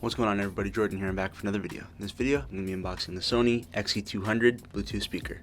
What's going on, everybody? Jordan here. I'm back for another video. In this video, I'm going to be unboxing the Sony XE200 Bluetooth speaker.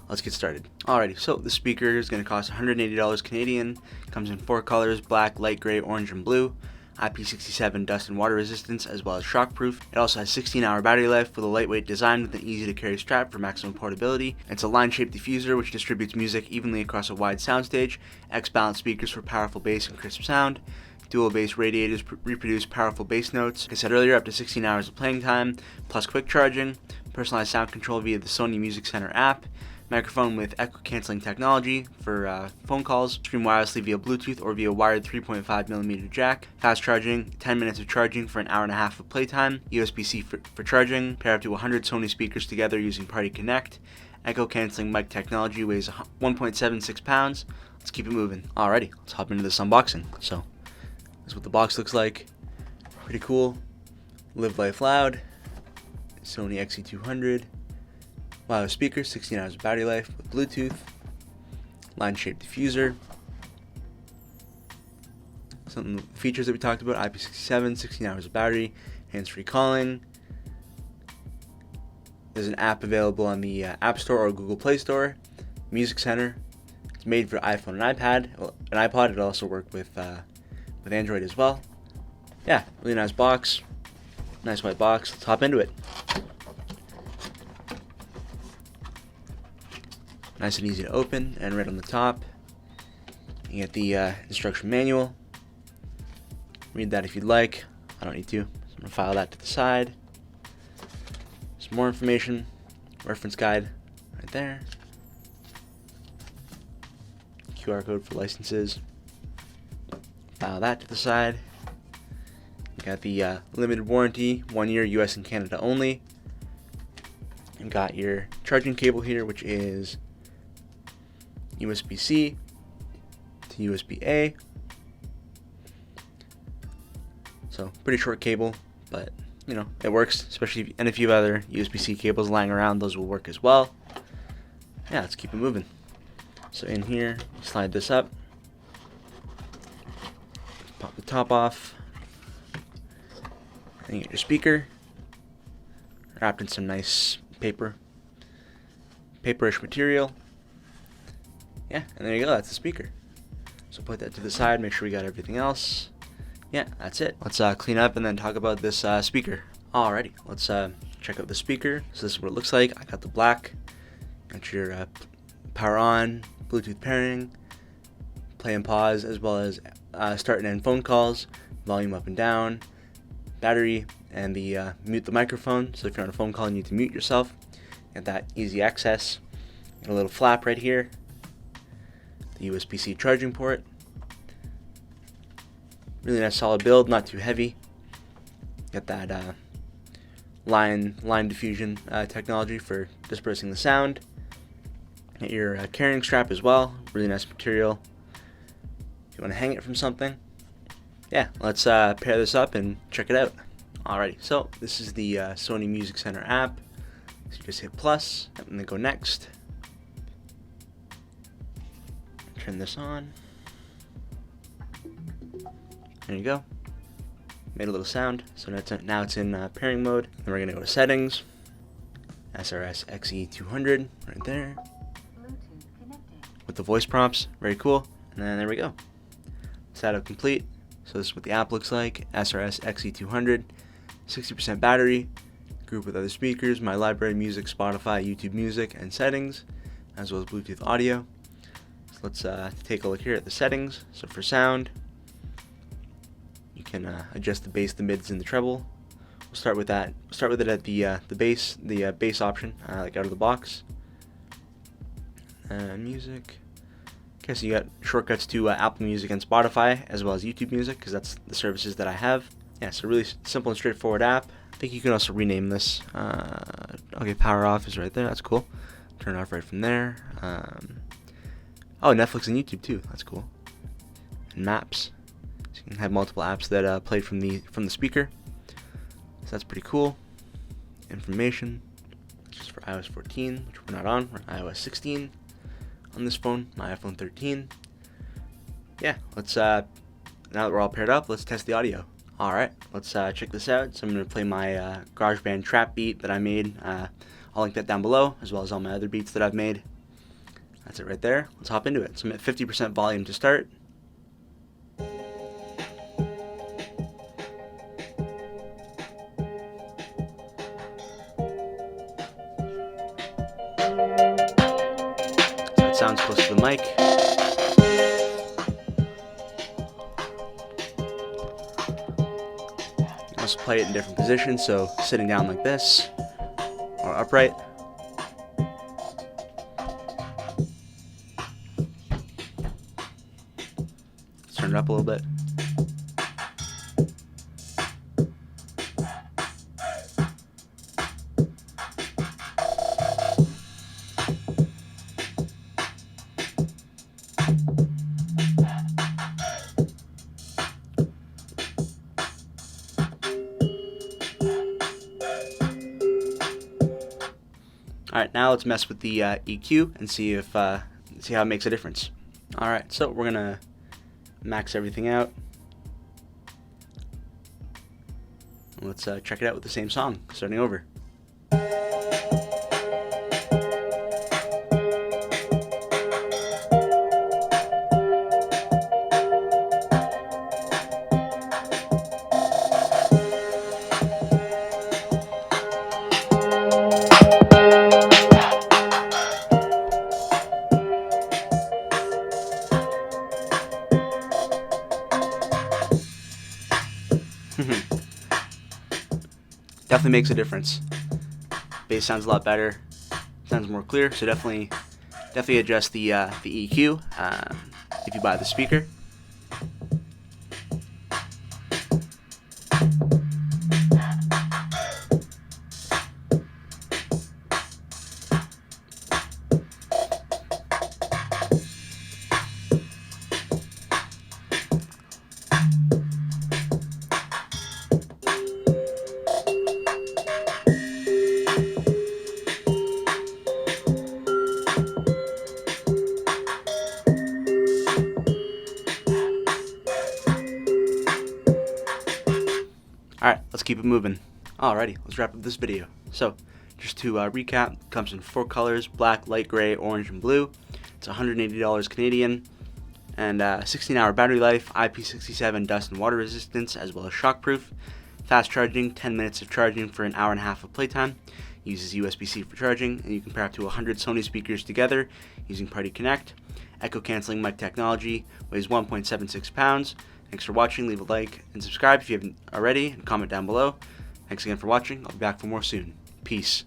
Let's get started. Alrighty, so the speaker is going to cost $180 Canadian. Comes in 4 colors: black, light gray, orange, and blue. IP67 dust and water resistance, as well as shockproof. It also has 16-hour battery life with a lightweight design with an easy-to-carry strap for maximum portability. It's a line-shaped diffuser which distributes music evenly across a wide soundstage. X-balanced speakers for powerful bass and crisp sound. Dual bass radiators reproduce powerful bass notes. Like I said earlier, up to 16 hours of playing time, plus quick charging. Personalized sound control via the Sony Music Center app. Microphone with echo canceling technology for phone calls. Stream wirelessly via Bluetooth or via wired 3.5mm jack. Fast charging, 10 minutes of charging for an hour and a half of playtime. USB-C for charging. Pair up to 100 Sony speakers together using Party Connect. Echo canceling mic technology, weighs 1.76 pounds. Let's keep it moving. Alrighty, let's hop into this unboxing. So, this is what the box looks like. Pretty cool. Live Life Loud. Sony XE200. Wireless speaker, 16 hours of battery life with Bluetooth. Line-shaped diffuser. Some features that we talked about: IP67, 16 hours of battery, hands-free calling. There's an app available on the App Store or Google Play Store. Music Center. It's made for iPhone and iPad. Well, an iPod. It'll also work with Android as well. Yeah, really nice box. Nice white box. Let's hop into it. Nice and easy to open, and right on the top you get the instruction manual. Read that if you'd like. I don't need to, so I'm going to file that to the side. Some more information. Reference guide right there. QR code for licenses. File that to the side. You got the limited warranty, 1 year, US and Canada only. You've got your charging cable here, which is USB-C to USB-A. So pretty short cable, but you know, it works. Especially if you have other USB-C cables lying around, those will work as well. Yeah, let's keep it moving. So in here, slide this up. Pop the top off. And you get your speaker wrapped in some nice paperish material. Yeah, and there you go, that's the speaker. So put that to the side, make sure we got everything else. Yeah, that's it. Let's clean up and then talk about this speaker. Alrighty, let's check out the speaker. So this is what it looks like. I got the black. Got your power on, Bluetooth pairing, play and pause, as well as start and end phone calls, volume up and down, battery, and the mute the microphone. So if you're on a phone call and you need to mute yourself, get that easy access. Got a little flap right here. The USB-C charging port. Really nice solid build, not too heavy. Got that line diffusion technology for dispersing the sound. Get your carrying strap as well. Really nice material. If you want to hang it from something. Yeah, let's pair this up and check it out. Alrighty, so this is the Sony Music Center app. So you just hit plus and then go next. Turn this on. There you go. Made a little sound. So now it's in pairing mode. Then we're gonna go to settings. SRS XE200 right there. With the voice prompts, very cool. And then there we go. Setup complete. So this is what the app looks like. SRS XE200, 60% battery. Group with other speakers, my library, music, Spotify, YouTube Music, and settings, as well as Bluetooth audio. Let's take a look here at the settings. So for sound, you can adjust the bass, the mids, and the treble. We'll start with that. We'll start with it at the bass option, like out of the box. And music. Okay, so you got shortcuts to Apple Music and Spotify, as well as YouTube Music, because that's the services that I have. Yeah, so really simple and straightforward app. I think you can also rename this. Okay, power off is right there. That's cool. Turn it off right from there. Oh, Netflix and YouTube too. That's cool. And maps. So you can have multiple apps that play from the speaker. So that's pretty cool. Information. Just for iOS 14, which we're not on. We're on iOS 16 on this phone, my iPhone 13. Yeah, let's now that we're all paired up, let's test the audio. Alright, let's check this out. So I'm going to play my GarageBand trap beat that I made. I'll link that down below, as well as all my other beats that I've made. That's it right there. Let's hop into it. So I'm at 50% volume to start. So it sounds close to the mic. Also play it in different positions, so sitting down like this, or upright. Let's turn it up a little bit. Alright, now let's mess with the EQ and see how it makes a difference. Alright, so we're gonna max everything out. Let's check it out with the same song, starting over. Definitely makes a difference. Bass sounds a lot better, sounds more clear. So definitely adjust the EQ if you buy the speaker. Alright, let's keep it moving. Alrighty, let's wrap up this video. So, just to recap, it comes in 4 colors: black, light gray, orange, and blue. It's $180 Canadian, and 16-hour battery life, IP67 dust and water resistance, as well as shockproof. Fast charging, 10 minutes of charging for an hour and a half of playtime. Uses USB-C for charging, and you can pair up to 100 Sony speakers together using Party Connect. Echo canceling mic technology, weighs 1.76 pounds. Thanks for watching. Leave a like and subscribe if you haven't already, and comment down below. Thanks again for watching. I'll be back for more soon. Peace.